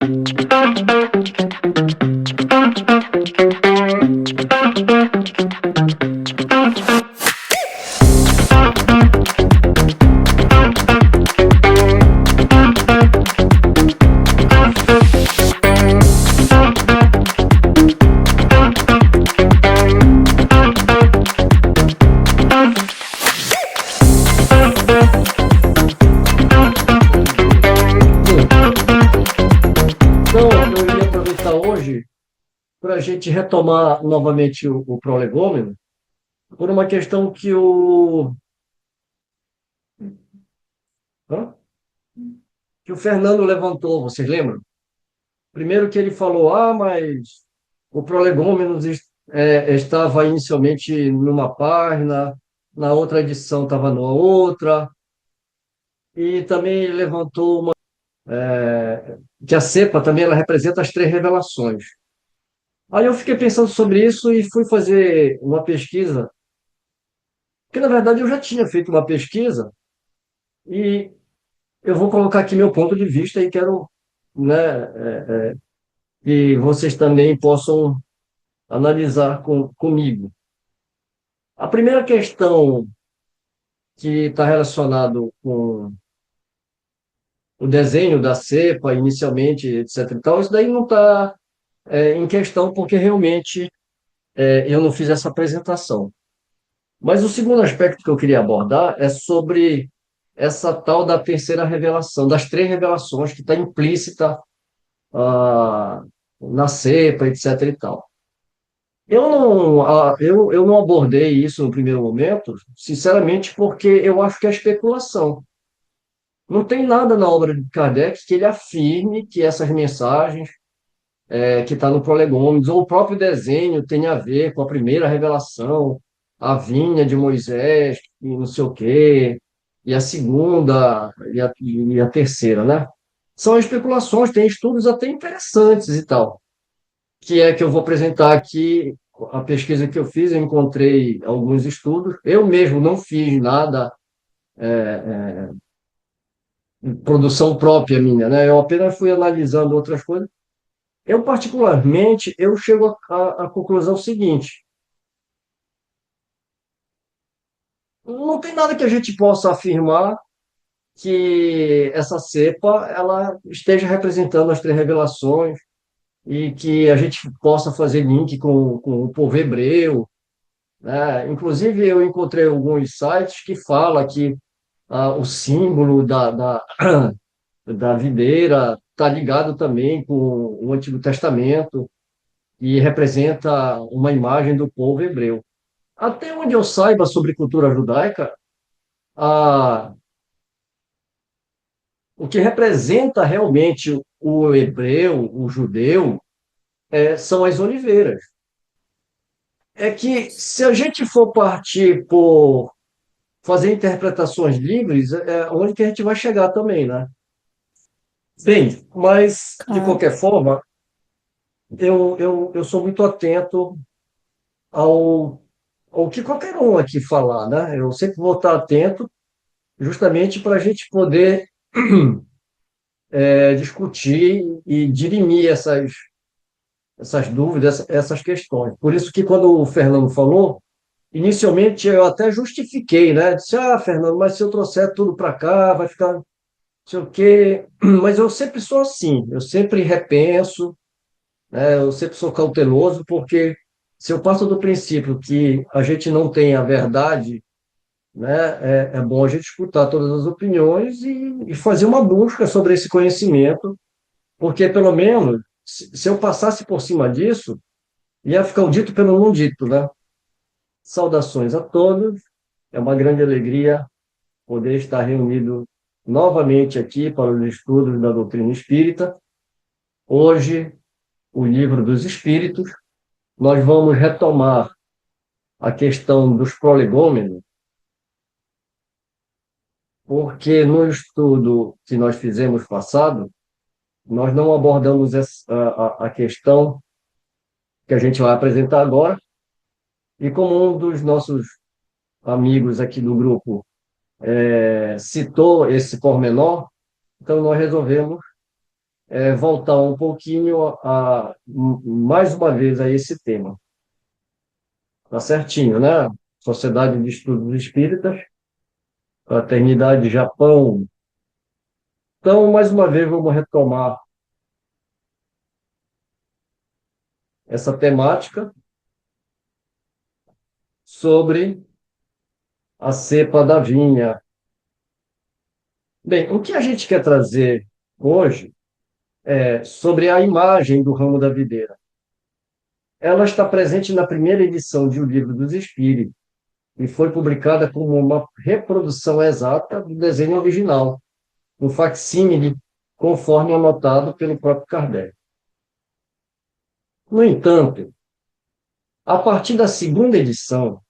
Então, eu iria aproveitar hoje para a gente retomar novamente o prolegômeno, por uma questão hã? Que o Fernando levantou, vocês lembram? Primeiro que ele falou, mas o prolegômenos estava inicialmente numa página, na outra edição estava numa outra, e também levantou que a cepa também ela representa as três revelações. Aí eu fiquei pensando sobre isso e fui fazer uma pesquisa, que na verdade eu já tinha feito uma pesquisa, e eu vou colocar aqui meu ponto de vista e quero, né, que vocês também possam analisar comigo. A primeira questão que está relacionado com o desenho da cepa, inicialmente, etc. e tal, isso daí não está em questão, porque realmente eu não fiz essa apresentação. Mas o segundo aspecto que eu queria abordar é sobre essa tal da terceira revelação, das três revelações que está implícita ah, na cepa, etc. e tal. Eu não abordei isso no primeiro momento, sinceramente, porque eu acho que é especulação. Não tem nada na obra de Kardec que ele afirme que essas mensagens que está no Prolegômenos, ou o próprio desenho tem a ver com a primeira revelação, a vinha de Moisés, e não sei o quê, e a segunda, e a terceira, né? São especulações, tem estudos até interessantes e tal, que é que eu vou apresentar aqui a pesquisa que eu fiz, eu encontrei alguns estudos, eu mesmo não fiz nada, produção própria minha, né? Eu apenas fui analisando outras coisas. Eu, particularmente, eu chego à conclusão seguinte: não tem nada que a gente possa afirmar que essa cepa ela esteja representando as três revelações e que a gente possa fazer link com o povo hebreu, né? Inclusive, eu encontrei alguns sites que falam que o símbolo da videira está ligado também com o Antigo Testamento e representa uma imagem do povo hebreu. Até onde eu saiba sobre cultura judaica, a, o que representa realmente o hebreu, o judeu, são as oliveiras. É que se a gente for partir por fazer interpretações livres, é onde que a gente vai chegar também, né? Bem, mas de Claro. qualquer forma, eu sou muito atento ao, ao que qualquer um aqui falar, né? Eu sempre vou estar atento justamente para a gente poder discutir e dirimir essas dúvidas, essas questões. Por isso que quando o Fernando falou, inicialmente eu até justifiquei, né? Disse, Fernando, mas se eu trouxer tudo para cá, vai ficar não sei o quê. Mas eu sempre sou assim, eu sempre repenso, né? Eu sempre sou cauteloso, porque se eu parto do princípio que a gente não tem a verdade, né, é bom a gente escutar todas as opiniões e fazer uma busca sobre esse conhecimento, porque pelo menos, se eu passasse por cima disso, ia ficar o dito pelo não dito, né? Saudações a todos, é uma grande alegria poder estar reunido novamente aqui para os estudos da doutrina espírita. Hoje, o Livro dos Espíritos, nós vamos retomar a questão dos prolegômenos, porque no estudo que nós fizemos passado, nós não abordamos a questão que a gente vai apresentar agora, e como um dos nossos amigos aqui do grupo citou esse pormenor, então nós resolvemos voltar um pouquinho mais uma vez a esse tema. Tá certinho, né? Sociedade de Estudos Espíritas, Fraternidade Japão. Então, mais uma vez, vamos retomar essa temática sobre a cepa da vinha. Bem, o que a gente quer trazer hoje é sobre a imagem do ramo da videira. Ela está presente na primeira edição de O Livro dos Espíritos e foi publicada como uma reprodução exata do desenho original, um facsímile, conforme anotado pelo próprio Kardec. No entanto, a partir da segunda edição,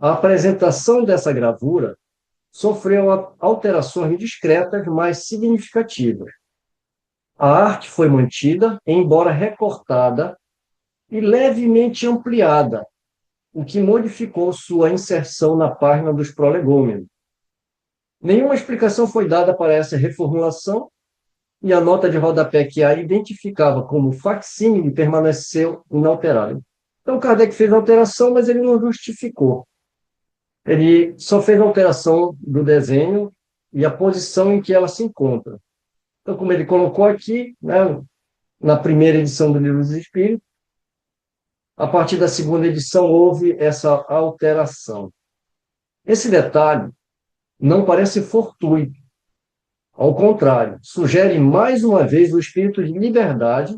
a apresentação dessa gravura sofreu alterações discretas, mas significativas. A arte foi mantida, embora recortada e levemente ampliada, o que modificou sua inserção na página dos prolegômenos. Nenhuma explicação foi dada para essa reformulação e a nota de rodapé que a identificava como facsímile permaneceu inalterada. Então, Kardec fez a alteração, mas ele não justificou. Ele só fez a alteração do desenho e a posição em que ela se encontra. Então, como ele colocou aqui, né, na primeira edição do Livro dos Espíritos, a partir da segunda edição houve essa alteração. Esse detalhe não parece fortuito. Ao contrário, sugere mais uma vez o espírito de liberdade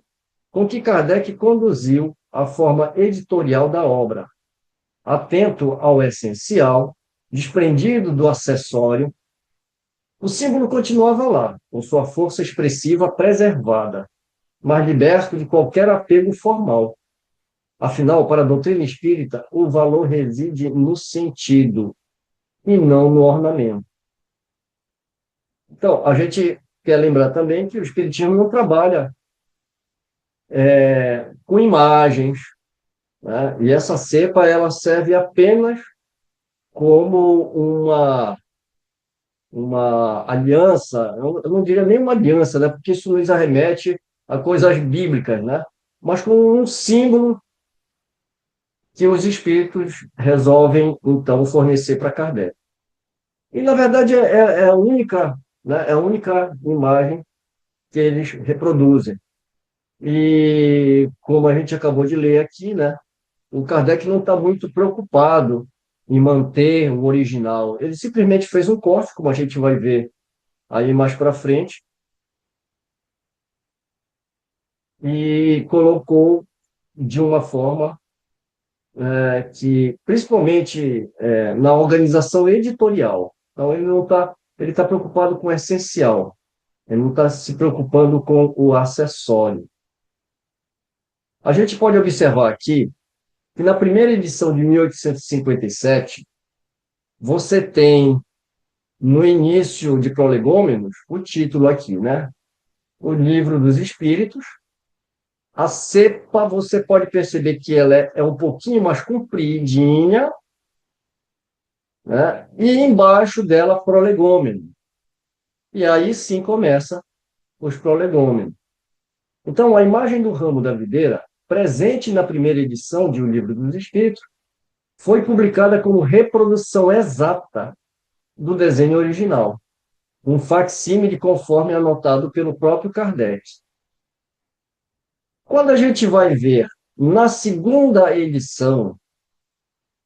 com que Kardec conduziu a forma editorial da obra, atento ao essencial, desprendido do acessório. O símbolo continuava lá, com sua força expressiva preservada, mas liberto de qualquer apego formal. Afinal, para a doutrina espírita, o valor reside no sentido e não no ornamento. Então, a gente quer lembrar também que o espiritismo não trabalha com imagens, né? E essa cepa ela serve apenas como uma aliança, eu não diria nem uma aliança, né? Porque isso nos arremete a coisas bíblicas, né? Mas como um símbolo que os espíritos resolvem, então, fornecer para Kardec. E, na verdade, é a única, né? É a única imagem que eles reproduzem. E, como a gente acabou de ler aqui, né? O Kardec não está muito preocupado em manter o original. Ele simplesmente fez um corte, como a gente vai ver aí mais para frente, e colocou de uma forma que, principalmente na organização editorial. Então, ele não está, ele está preocupado com o essencial, ele não está se preocupando com o acessório. A gente pode observar aqui que na primeira edição de 1857, você tem, no início de Prolegômenos, o título aqui, né? O Livro dos Espíritos. A cepa, você pode perceber que ela é um pouquinho mais compridinha, né? E embaixo dela, prolegômeno. E aí sim começa os prolegômenos. Então, a imagem do ramo da videira, presente na primeira edição de O Livro dos Espíritos, foi publicada como reprodução exata do desenho original, um facsímile conforme anotado pelo próprio Kardec. Quando a gente vai ver na segunda edição,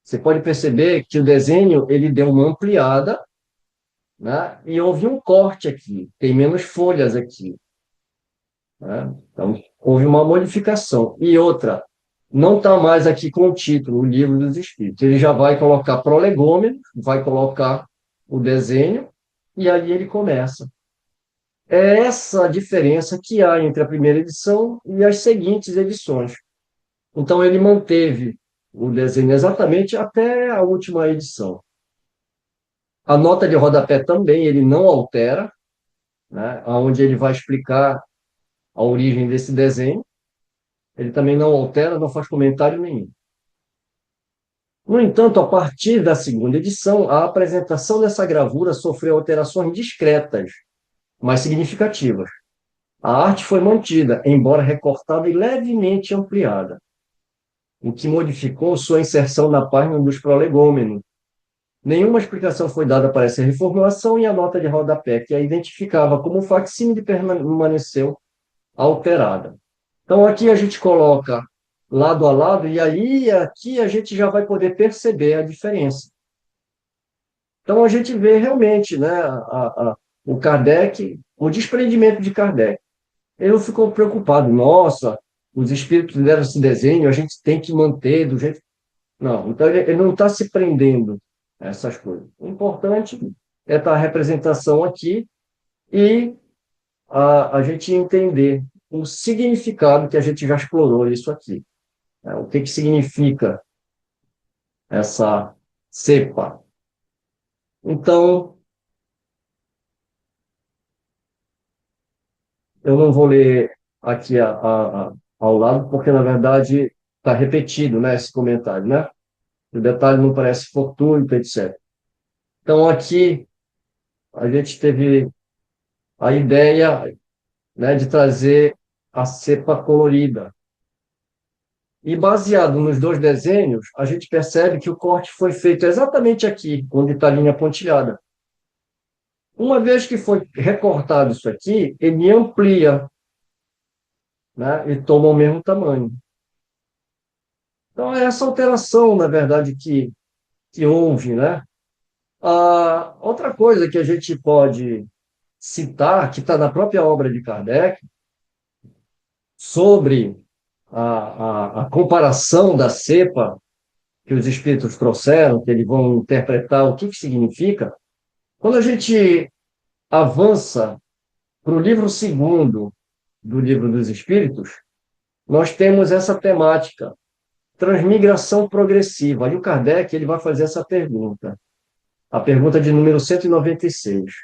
você pode perceber que o desenho ele deu uma ampliada, né? E houve um corte aqui, tem menos folhas aqui, né? Então, houve uma modificação. E outra, não está mais aqui com o título, o Livro dos Espíritos. Ele já vai colocar prolegômeno, vai colocar o desenho, e aí ele começa. É essa a diferença que há entre a primeira edição e as seguintes edições. Então, ele manteve o desenho exatamente até a última edição. A nota de rodapé também ele não altera, né? Onde ele vai explicar a origem desse desenho. Ele também não altera, não faz comentário nenhum. No entanto, a partir da segunda edição, a apresentação dessa gravura sofreu alterações discretas, mas significativas. A arte foi mantida, embora recortada e levemente ampliada, o que modificou sua inserção na página dos prolegômenos. Nenhuma explicação foi dada para essa reformulação e a nota de rodapé, que a identificava como facsímile, permaneceu alterada. Então, aqui a gente coloca lado a lado, e aí aqui a gente já vai poder perceber a diferença. Então, a gente vê realmente, né, o Kardec, o desprendimento de Kardec. Ele não ficou preocupado, nossa, os espíritos deram esse desenho, a gente tem que manter do jeito. Não, então ele não está se prendendo a essas coisas. O importante é estar a representação aqui e a gente entender o significado que a gente já explorou isso aqui, né? O que significa essa cepa. Então, eu não vou ler aqui ao lado, porque, na verdade, está repetido, né, esse comentário, né? O detalhe não parece fortuito, etc. Então, aqui, a gente teve a ideia, né, de trazer a cepa colorida. E baseado nos dois desenhos, a gente percebe que o corte foi feito exatamente aqui, onde está a linha pontilhada. Uma vez que foi recortado isso aqui, ele amplia, né, e toma o mesmo tamanho. Então, é essa alteração, na verdade, que houve, né? Outra coisa que a gente pode citar, que está na própria obra de Kardec, sobre a comparação da cepa que os espíritos trouxeram, que eles vão interpretar o que significa. Quando a gente avança para o livro segundo do Livro dos Espíritos, nós temos essa temática, transmigração progressiva. Aí o Kardec ele vai fazer essa pergunta, a pergunta de número 196.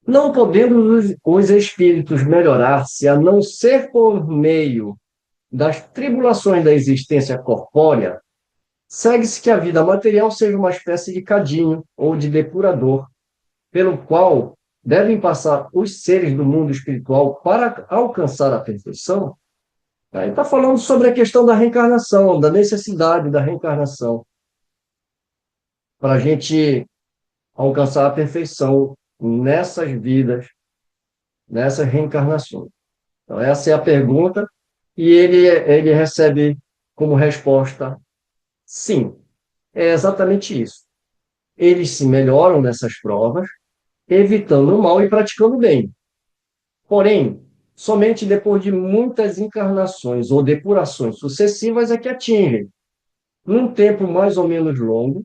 Não podendo os espíritos melhorar-se a não ser por meio das tribulações da existência corpórea, segue-se que a vida material seja uma espécie de cadinho ou de depurador, pelo qual devem passar os seres do mundo espiritual para alcançar a perfeição. Aí está falando sobre a questão da reencarnação, da necessidade da reencarnação, para a gente alcançar a perfeição nessas vidas, nessas reencarnações. Então, essa é a pergunta, e ele recebe como resposta: sim, é exatamente isso. Eles se melhoram nessas provas, evitando o mal e praticando o bem. Porém, somente depois de muitas encarnações ou depurações sucessivas é que atingem, num tempo mais ou menos longo,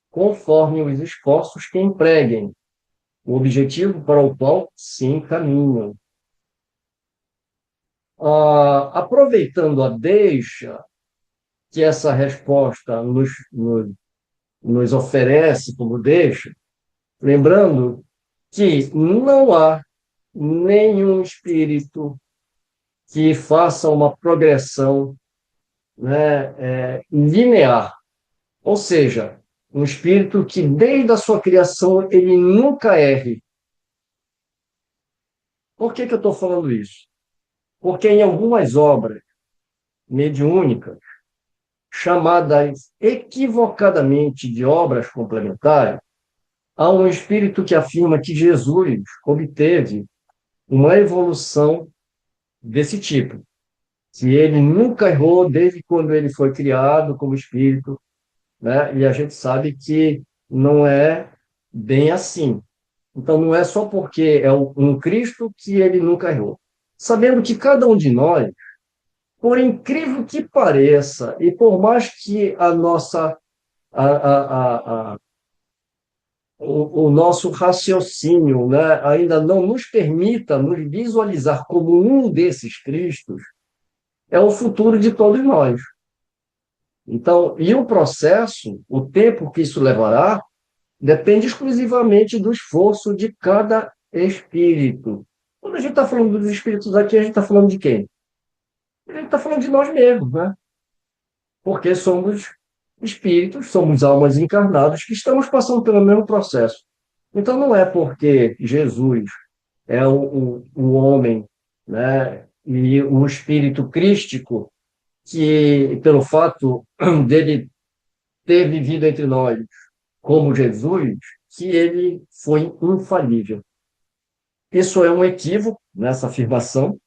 conforme os esforços que empreguem, o objetivo para o qual se encaminham. Aproveitando a deixa que essa resposta nos oferece como deixa, lembrando que não há nenhum espírito que faça uma progressão, né, linear, ou seja, um espírito que desde a sua criação ele nunca erre. Por que eu estou falando isso? Porque em algumas obras mediúnicas, chamadas equivocadamente de obras complementares, há um espírito que afirma que Jesus obteve uma evolução desse tipo, que ele nunca errou desde quando ele foi criado como espírito, né? E a gente sabe que não é bem assim. Então, não é só porque é um Cristo que ele nunca errou. Sabendo que cada um de nós, por incrível que pareça, e por mais que a nossa, o nosso raciocínio, né, ainda não nos permita nos visualizar como um desses Cristos, é o futuro de todos nós. Então, e o processo, o tempo que isso levará, depende exclusivamente do esforço de cada espírito. Quando a gente está falando dos espíritos aqui, a gente está falando de quem? A gente está falando de nós mesmos, né? Porque somos espíritos, somos almas encarnadas que estamos passando pelo mesmo processo. Então, não é porque Jesus é o homem né? E o espírito crístico, que pelo fato dele ter vivido entre nós como Jesus, que ele foi infalível. Isso é um equívoco nessa afirmação,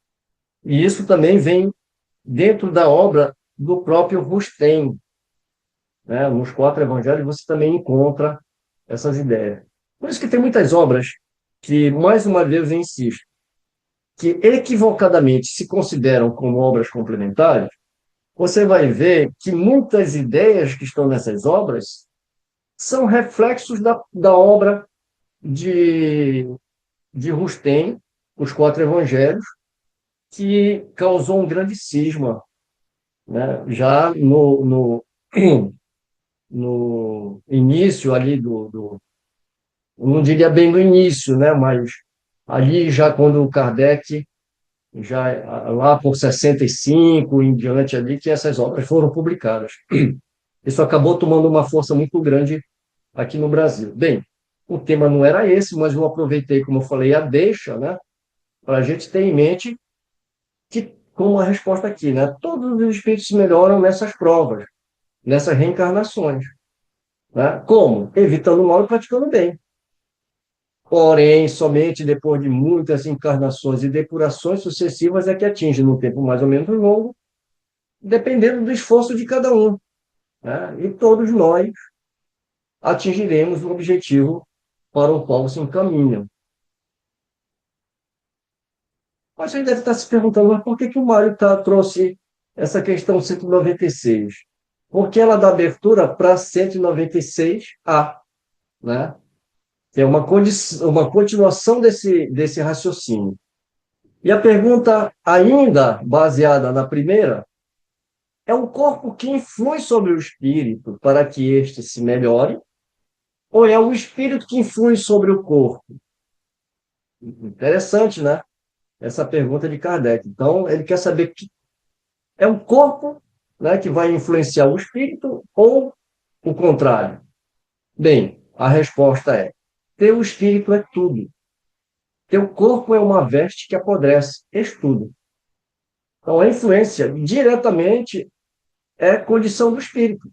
e isso também vem dentro da obra do próprio Rustem, né? Nos quatro evangelhos você também encontra essas ideias. Por isso que tem muitas obras que, mais uma vez, eu insisto, que equivocadamente se consideram como obras complementares. Você vai ver que muitas ideias que estão nessas obras são reflexos da obra de, de Rustem, os quatro evangelhos, que causou um grande cisma, né? Já no início ali não diria bem no início, né? Mas ali já quando o Kardec, já lá por 65 em diante ali, que essas obras foram publicadas. Isso acabou tomando uma força muito grande aqui no Brasil. Bem, o tema não era esse, mas eu aproveitei, como eu falei, a deixa, né? Para a gente ter em mente que, como a resposta aqui, né? Todos os espíritos melhoram nessas provas, nessas reencarnações. Né? Como? Evitando o mal e praticando o bem. Porém, somente depois de muitas encarnações e depurações sucessivas é que atinge, num tempo mais ou menos longo, dependendo do esforço de cada um. Né? E todos nós atingiremos o objetivo para o qual se encaminham. Mas você deve estar se perguntando, mas por que que o Mário trouxe essa questão 196? Porque ela dá abertura para 196A, né? Que é uma continuação desse raciocínio. E a pergunta, ainda baseada na primeira, é o corpo que influi sobre o espírito para que este se melhore, ou é o espírito que influi sobre o corpo? Interessante, né? Essa pergunta de Kardec. Então, ele quer saber que é o corpo, né, que vai influenciar o espírito ou o contrário? Bem, a resposta é: teu espírito é tudo. Teu corpo é uma veste que apodrece. Estudo. Então, a influência diretamente é condição do espírito.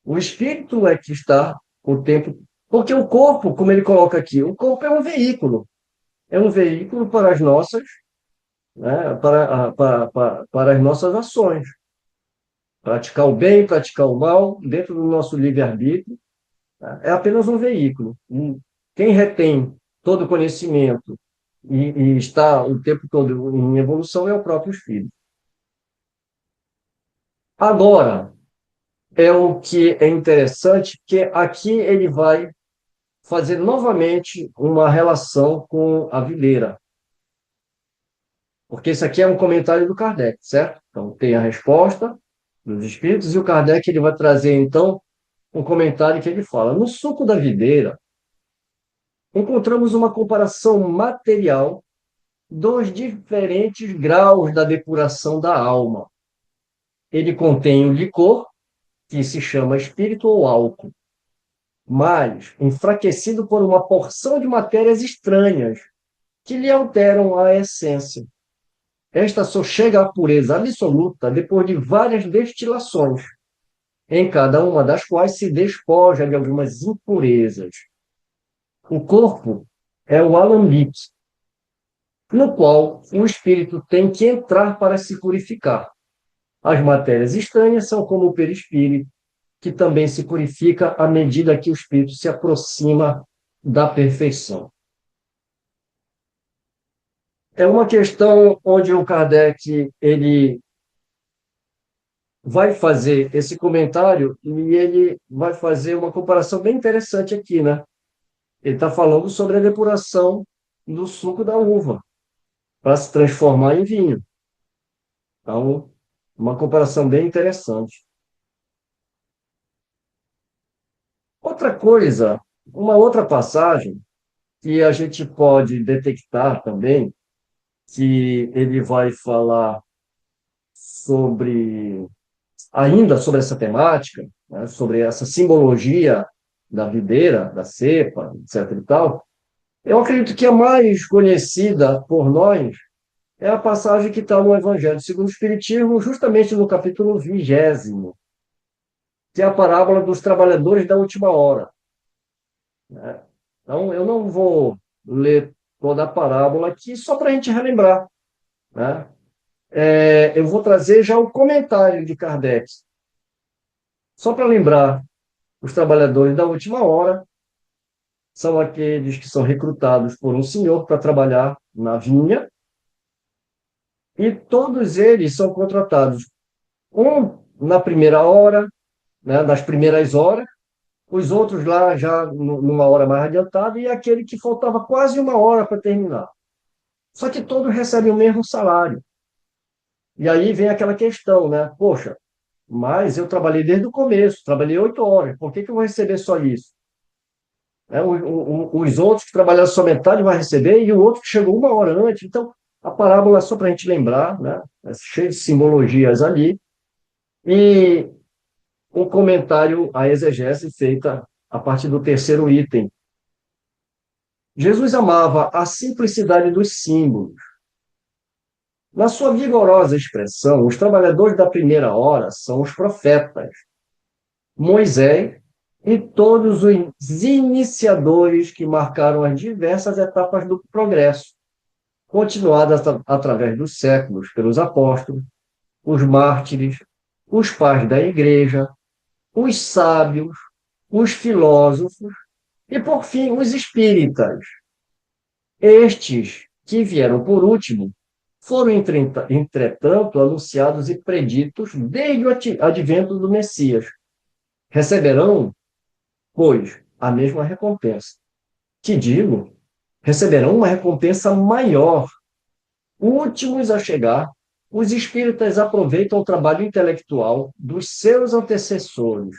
O espírito é que está o tempo. Porque o corpo, como ele coloca aqui, o corpo é um veículo. É um veículo para as nossas, né, para as nossas ações. Praticar o bem, praticar o mal, dentro do nosso livre-arbítrio, né, é apenas um veículo. Quem retém todo o conhecimento e está o tempo todo em evolução é o próprio espírito. Agora, é o que é interessante, que aqui ele vai fazer novamente uma relação com a videira, porque isso aqui é um comentário do Kardec, certo? Então, tem a resposta dos espíritos e o Kardec ele vai trazer, então, um comentário que ele fala: no suco da videira, encontramos uma comparação material dos diferentes graus da depuração da alma. Ele contém o licor, que se chama espírito ou álcool, mas enfraquecido por uma porção de matérias estranhas que lhe alteram a essência. Esta só chega à pureza absoluta depois de várias destilações, em cada uma das quais se despoja de algumas impurezas. O corpo é o alambique, no qual o espírito tem que entrar para se purificar. As matérias estranhas são como o perispírito, que também se purifica à medida que o espírito se aproxima da perfeição. É uma questão onde o Kardec ele vai fazer esse comentário e ele vai fazer uma comparação bem interessante aqui, né? Ele está falando sobre a depuração do suco da uva para se transformar em vinho. Então, uma comparação bem interessante. Outra coisa, uma outra passagem que a gente pode detectar também, que ele vai falar sobre, ainda sobre essa temática, né, sobre essa simbologia da videira, da cepa, etc. e tal, eu acredito que a mais conhecida por nós é a passagem que está no Evangelho segundo o Espiritismo, justamente no capítulo 20, que é a parábola dos trabalhadores da última hora, né? Então, eu não vou ler toda a parábola aqui, só para a gente relembrar, né? Eu vou trazer já o comentário de Kardec, só para lembrar, os trabalhadores da última hora são aqueles que são recrutados por um senhor para trabalhar na vinha, e todos eles são contratados, um na primeira hora, né, nas primeiras horas, os outros lá já numa hora mais adiantada, e aquele que faltava quase uma hora para terminar. Só que todos recebem o mesmo salário. E aí vem aquela questão, né? Poxa, mas eu trabalhei desde o começo, trabalhei 8 horas, por que que eu vou receber só isso? Os outros que trabalharam só metade vai receber e o outro que chegou uma hora antes. Então, a parábola é só para a gente lembrar, né? É cheio de simbologias ali. E um comentário, a exegese feita a partir do terceiro item. Jesus amava a simplicidade dos símbolos. Na sua vigorosa expressão, os trabalhadores da primeira hora são os profetas, Moisés e todos os iniciadores que marcaram as diversas etapas do progresso, continuadas através dos séculos pelos apóstolos, os mártires, os pais da igreja, os sábios, os filósofos e, por fim, os espíritas. Estes, que vieram por último, foram, entretanto, anunciados e preditos desde o advento do Messias. Receberão, pois, a mesma recompensa. Que digo, receberão uma recompensa maior. Últimos a chegar, os espíritas aproveitam o trabalho intelectual dos seus antecessores,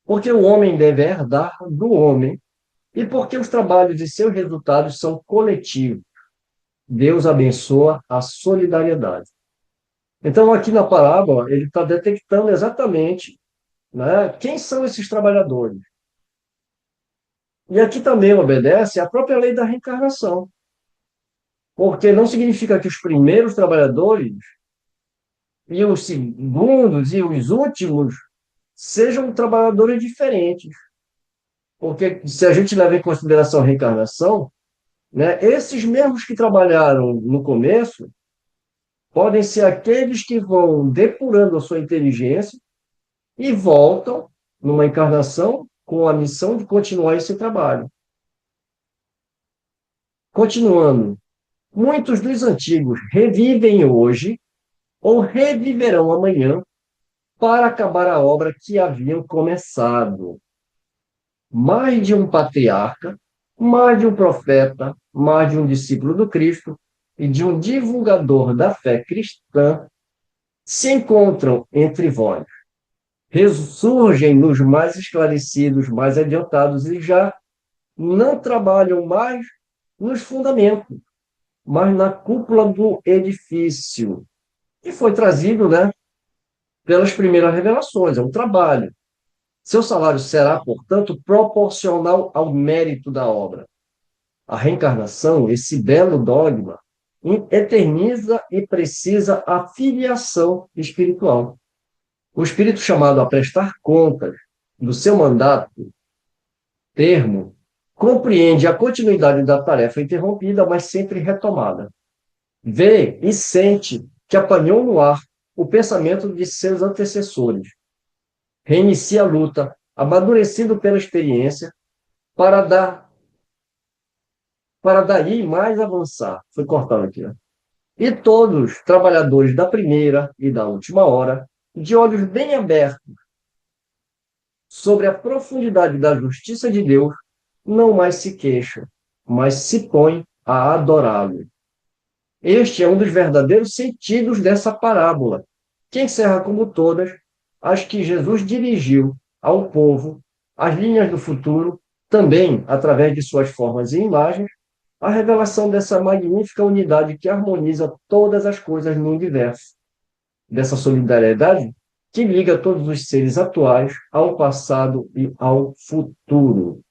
porque o homem deve herdar do homem e porque os trabalhos e seus resultados são coletivos. Deus abençoa a solidariedade. Então, aqui na parábola, ele está detectando exatamente, né, quem são esses trabalhadores. E aqui também obedece à própria lei da reencarnação, porque não significa que os primeiros trabalhadores e os segundos e os últimos sejam trabalhadores diferentes. Porque se a gente leva em consideração a reencarnação, né, esses mesmos que trabalharam no começo podem ser aqueles que vão depurando a sua inteligência e voltam numa encarnação com a missão de continuar esse trabalho. Continuando, muitos dos antigos revivem hoje ou reviverão amanhã para acabar a obra que haviam começado. Mais de um patriarca, mais de um profeta, mais de um discípulo do Cristo e de um divulgador da fé cristã se encontram entre vós. Ressurgem nos mais esclarecidos, mais adiantados e já não trabalham mais nos fundamentos, mas na cúpula do edifício, que foi trazido, né, pelas primeiras revelações, é um trabalho. Seu salário será, portanto, proporcional ao mérito da obra. A reencarnação, esse belo dogma, eterniza e precisa a filiação espiritual. O espírito chamado a prestar contas do seu mandato, termo, compreende a continuidade da tarefa interrompida, mas sempre retomada. Vê e sente que apanhou no ar o pensamento de seus antecessores. Reinicia a luta, amadurecido pela experiência, para dar para daí mais avançar. Foi cortado aqui, né? E todos, trabalhadores da primeira e da última hora, de olhos bem abertos sobre a profundidade da justiça de Deus, não mais se queixam, mas se põem a adorá-lo. Este é um dos verdadeiros sentidos dessa parábola, que encerra, como todas, as que Jesus dirigiu ao povo, as linhas do futuro, também através de suas formas e imagens, a revelação dessa magnífica unidade que harmoniza todas as coisas no universo, dessa solidariedade que liga todos os seres atuais ao passado e ao futuro.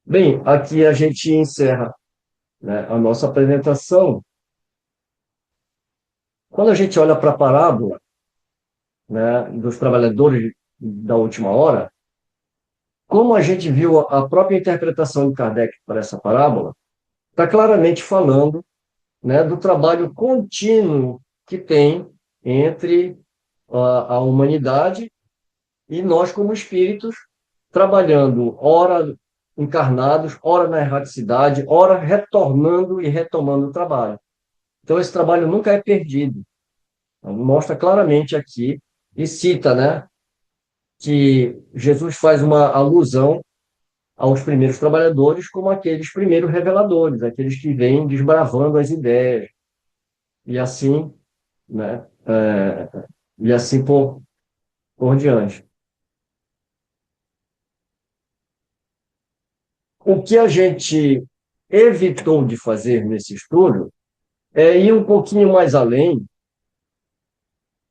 Bem, aqui a gente encerra, né, a nossa apresentação Quando a gente olha para a parábola, né, dos trabalhadores da última hora, como a gente viu a própria interpretação de Kardec para essa parábola, está claramente falando, né, do trabalho contínuo que tem entre a humanidade e nós, como espíritos, trabalhando, ora encarnados, ora na erraticidade, ora retornando e retomando o trabalho. Então, esse trabalho nunca é perdido. Então, mostra claramente aqui, e cita, né, que Jesus faz uma alusão aos primeiros trabalhadores como aqueles primeiros reveladores, aqueles que vêm desbravando as ideias, e assim, né, e assim por diante. O que a gente evitou de fazer nesse estudo é ir um pouquinho mais além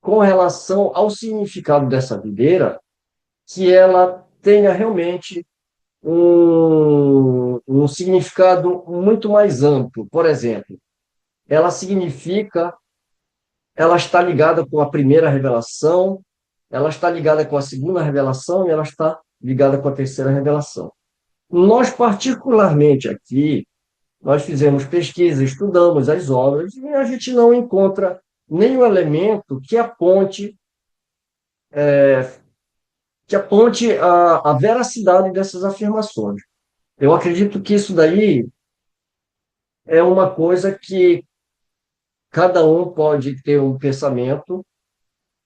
com relação ao significado dessa videira, que ela tenha realmente um significado muito mais amplo. Por exemplo, ela significa, ela está ligada com a primeira revelação, ela está ligada com a segunda revelação e ela está ligada com a terceira revelação. Nós, particularmente aqui, nós fizemos pesquisa, estudamos as obras e a gente não encontra nenhum elemento que aponte a veracidade dessas afirmações. Eu acredito que isso daí é uma coisa que cada um pode ter um pensamento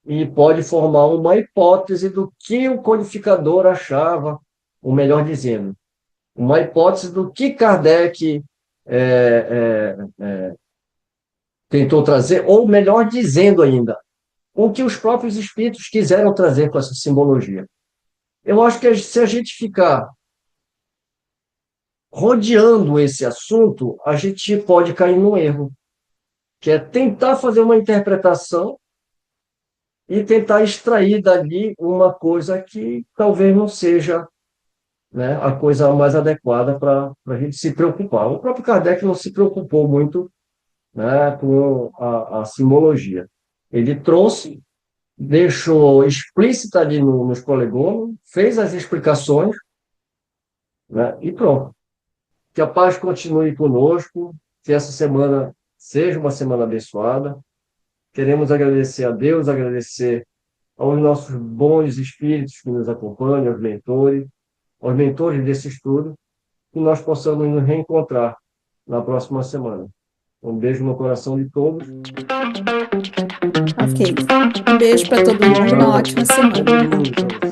e pode formar uma hipótese do que o codificador achava, ou melhor dizendo, uma hipótese do que Kardec tentou trazer, ou melhor dizendo ainda, o que os próprios espíritos quiseram trazer com essa simbologia. Eu acho que se a gente ficar rodeando esse assunto, a gente pode cair num erro, que é tentar fazer uma interpretação e tentar extrair dali uma coisa que talvez não seja, né, a coisa mais adequada para a gente se preocupar. O próprio Kardec não se preocupou muito, né, com a simbologia. Ele trouxe, deixou explícita ali nos prolegômenos, fez as explicações, né, e pronto. Que a paz continue conosco, que essa semana seja uma semana abençoada. Queremos agradecer a Deus, agradecer aos nossos bons espíritos que nos acompanham, aos mentores desse estudo, que nós possamos nos reencontrar na próxima semana. Um beijo no coração de todos. Ok. Um beijo para todo mundo, uma ótima semana.